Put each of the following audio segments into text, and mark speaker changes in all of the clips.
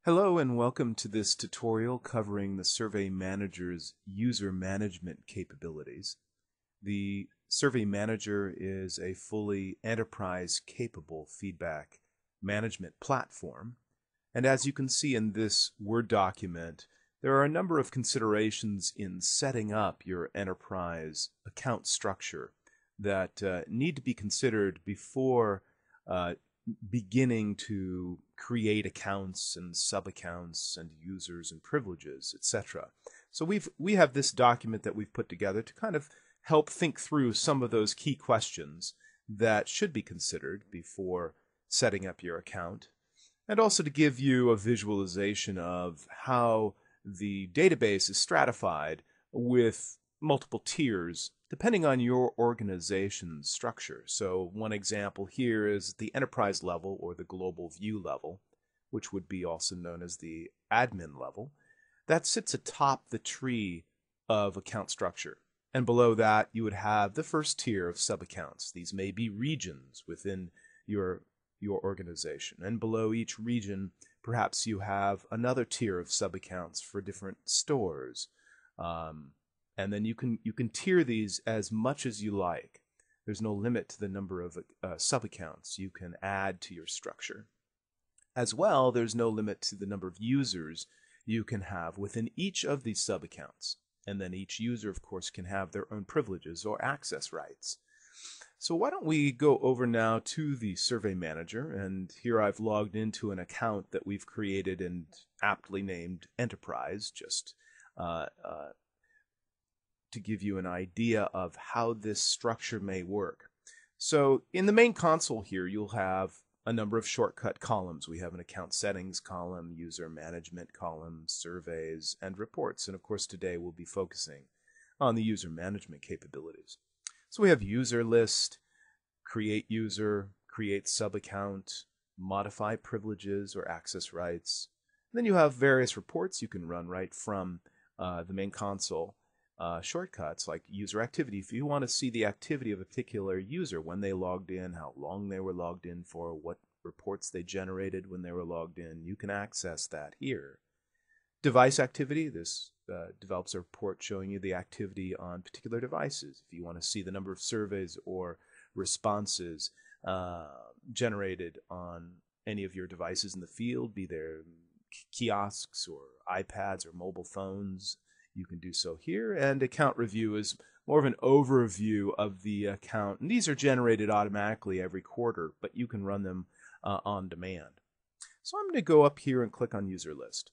Speaker 1: Hello and welcome to this tutorial covering the Survey Manager's user management capabilities. The Survey Manager is a fully enterprise-capable feedback management platform. And as you can see in this Word document, there are a number of considerations in setting up your enterprise account structure that need to be considered before beginning to create accounts and sub-accounts and users and privileges, etc. So we have this document that we've put together to kind of help think through some of those key questions that should be considered before setting up your account, and also to give you a visualization of how the database is stratified with multiple tiers depending on your organization's structure. So one example here is the enterprise level or the global view level, which would be also known as the admin level. That sits atop the tree of account structure. And below that, you would have the first tier of sub-accounts. These may be regions within your organization. And below each region, perhaps you have another tier of sub-accounts for different stores. And then you can tier these as much as you like. There's no limit to the number of sub-accounts you can add to your structure. As well, there's no limit to the number of users you can have within each of these sub-accounts. And then each user, of course, can have their own privileges or access rights. So why don't we go over now to the Survey Manager, and here I've logged into an account that we've created and aptly named Enterprise, just to give you an idea of how this structure may work. So in the main console here, you'll have a number of shortcut columns. We have an account settings column, user management column, surveys, and reports. And of course, today we'll be focusing on the user management capabilities. So we have user list, create user, create sub-account, modify privileges or access rights. And then you have various reports you can run right from the main console. Shortcuts like user activity. If you want to see the activity of a particular user, when they logged in, how long they were logged in for, what reports they generated when they were logged in, you can access that here. Device activity. This develops a report showing you the activity on particular devices. If you want to see the number of surveys or responses generated on any of your devices in the field, be there kiosks or iPads or mobile phones, you can do so here. And account review is more of an overview of the account. And these are generated automatically every quarter, but you can run them on demand. So I'm going to go up here and click on user list.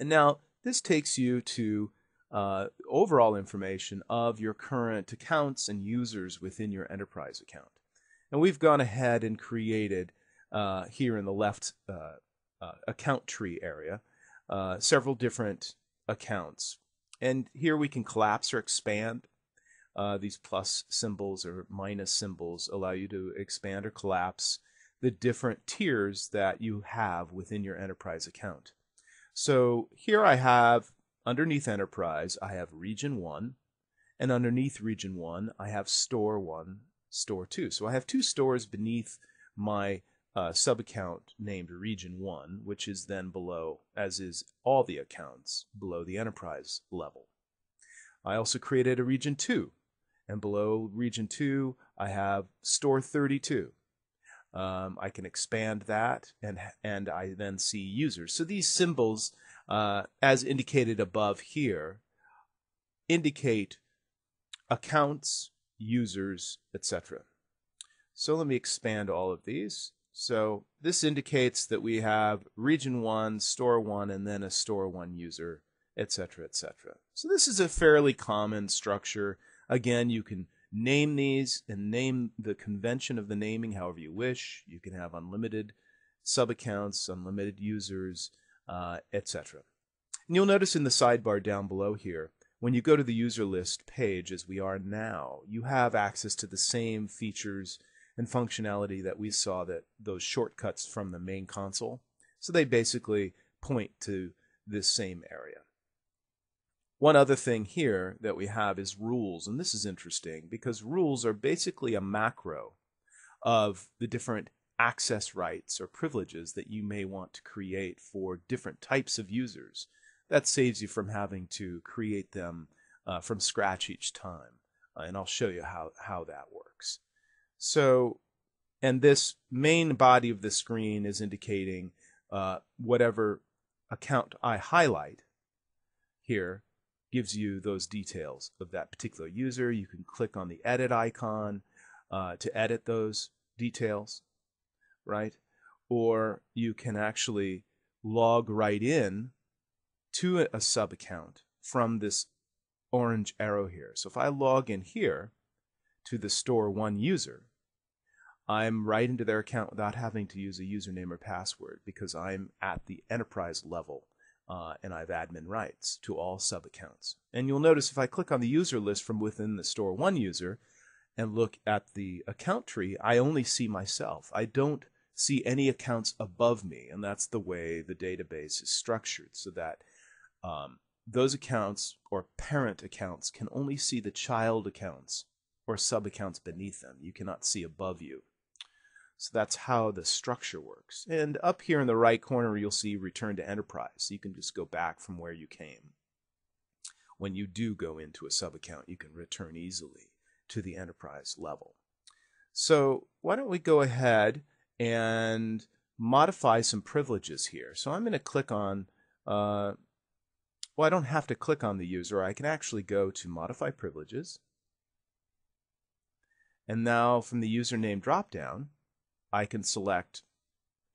Speaker 1: And now this takes you to overall information of your current accounts and users within your enterprise account. And we've gone ahead and created here in the left account tree area several different accounts. And here we can collapse or expand. These plus symbols or minus symbols allow you to expand or collapse the different tiers that you have within your enterprise account. So here I have, underneath Enterprise, I have Region 1. And underneath Region 1, I have Store 1, Store 2. So I have two stores beneath my sub-account named Region 1, which is then below, as is all the accounts, below the enterprise level. I also created a Region 2, and below Region 2, I have Store 32. I can expand that, and I then see users. So these symbols, as indicated above here, indicate accounts, users, etc. So let me expand all of these. So this indicates that we have Region 1, Store 1, and then a Store 1 user, etc., etc. So this is a fairly common structure. Again, you can name these and name the convention of the naming however you wish. You can have unlimited sub-accounts, unlimited users, etc. And you'll notice in the sidebar down below here, when you go to the user list page, as we are now, you have access to the same features and functionality that we saw, that those shortcuts from the main console. So they basically point to this same area. One other thing here that we have is rules, and this is interesting because rules are basically a macro of the different access rights or privileges that you may want to create for different types of users. That saves you from having to create them from scratch each time. And I'll show you how that works. So, and this main body of the screen is indicating whatever account I highlight here gives you those details of that particular user. You can click on the edit icon to edit those details, right? Or you can actually log right in to a sub account from this orange arrow here. So if I log in here to the store one user, I'm right into their account without having to use a username or password because I'm at the enterprise level and I have admin rights to all sub accounts. And you'll notice if I click on the user list from within the store one user and look at the account tree, I only see myself. I don't see any accounts above me, and that's the way the database is structured, so that those accounts or parent accounts can only see the child accounts or sub accounts beneath them. You cannot see above you. So that's how the structure works. And up here in the right corner, you'll see Return to Enterprise. So you can just go back from where you came. When you do go into a sub account, you can return easily to the enterprise level. So why don't we go ahead and modify some privileges here. So I'm going to click on, well, I don't have to click on the user. I can actually go to Modify Privileges. And now from the username dropdown, I can select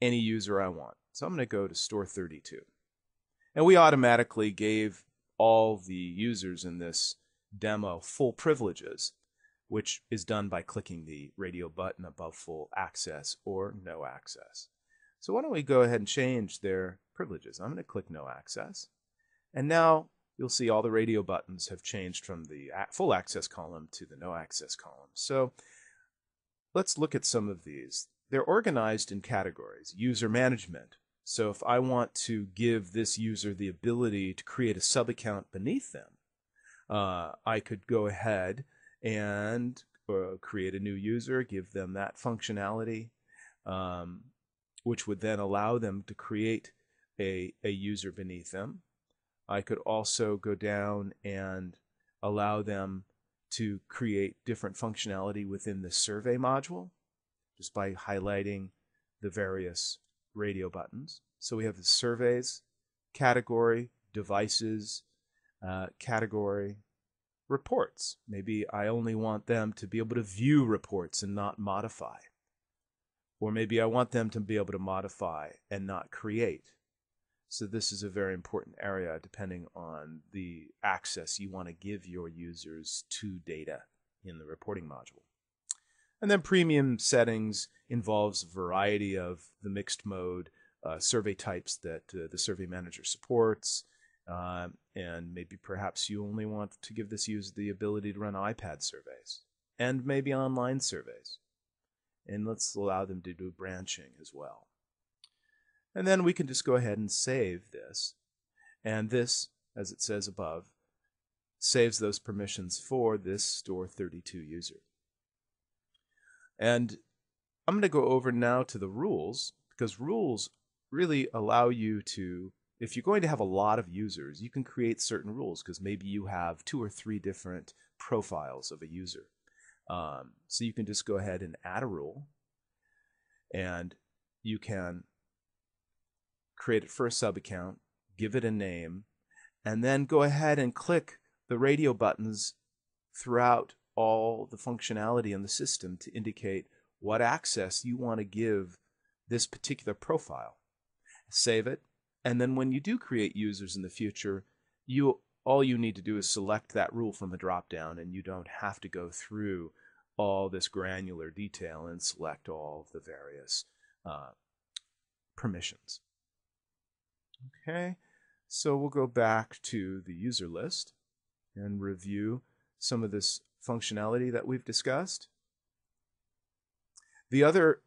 Speaker 1: any user I want. So I'm going to go to Store 32. And we automatically gave all the users in this demo full privileges, which is done by clicking the radio button above Full Access or No Access. So why don't we go ahead and change their privileges. I'm going to click No Access. And now you'll see all the radio buttons have changed from the Full Access column to the No Access column. So let's look at some of these. They're organized in categories. User management. So if I want to give this user the ability to create a sub-account beneath them, I could go ahead and create a new user, give them that functionality, which would then allow them to create a user beneath them. I could also go down and allow them to create different functionality within the survey module just by highlighting the various radio buttons. So we have the surveys, category, devices, category, reports. Maybe I only want them to be able to view reports and not modify. Or maybe I want them to be able to modify and not create. So this is a very important area depending on the access you want to give your users to data in the reporting module. And then premium settings involves a variety of the mixed mode survey types that the survey manager supports. And maybe perhaps you only want to give this user the ability to run iPad surveys and maybe online surveys. And let's allow them to do branching as well. And then we can just go ahead and save this. And this, as it says above, saves those permissions for this Store 32 user. And I'm going to go over now to the rules, because rules really allow you to, if you're going to have a lot of users, you can create certain rules because maybe you have 2 or 3 different profiles of a user. So you can just go ahead and add a rule, and you can create it for a sub account, give it a name, and then go ahead and click the radio buttons throughout all the functionality in the system to indicate what access you want to give this particular profile. Save it, and then when you do create users in the future, all you need to do is select that rule from a drop-down, and you don't have to go through all this granular detail and select all of the various permissions. Okay, so we'll go back to the user list and review some of this functionality that we've discussed. The other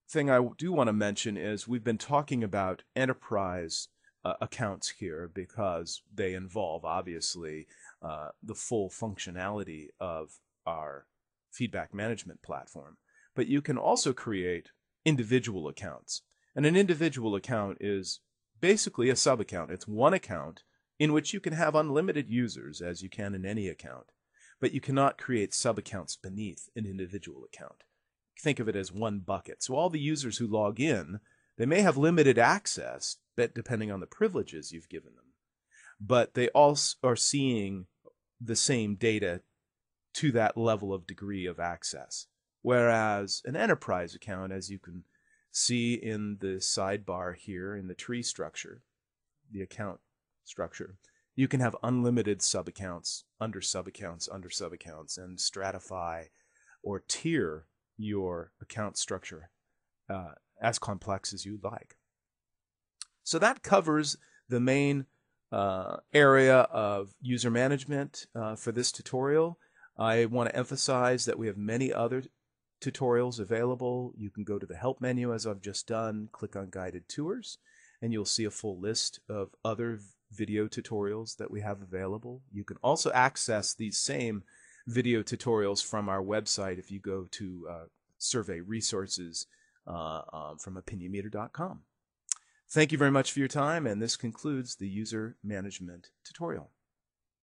Speaker 1: thing I do want to mention is we've been talking about enterprise accounts here because they involve, obviously, the full functionality of our feedback management platform. But you can also create individual accounts. And an individual account is basically a sub-account. It's one account in which you can have unlimited users, as you can in any account, but you cannot create sub-accounts beneath an individual account. Think of it as one bucket. So all the users who log in, they may have limited access, but depending on the privileges you've given them, but they all are seeing the same data to that level of degree of access. Whereas an enterprise account, as you can see in the sidebar here in the tree structure, the account structure, you can have unlimited sub-accounts, under sub-accounts, under sub-accounts, and stratify or tier your account structure as complex as you'd like. So that covers the main area of user management for this tutorial. I want to emphasize that we have many other tutorials available. You can go to the help menu as I've just done, click on guided tours, and you'll see a full list of other video tutorials that we have available. You can also access these same video tutorials from our website if you go to survey resources from opinionmeter.com. Thank you very much for your time, and this concludes the user management tutorial.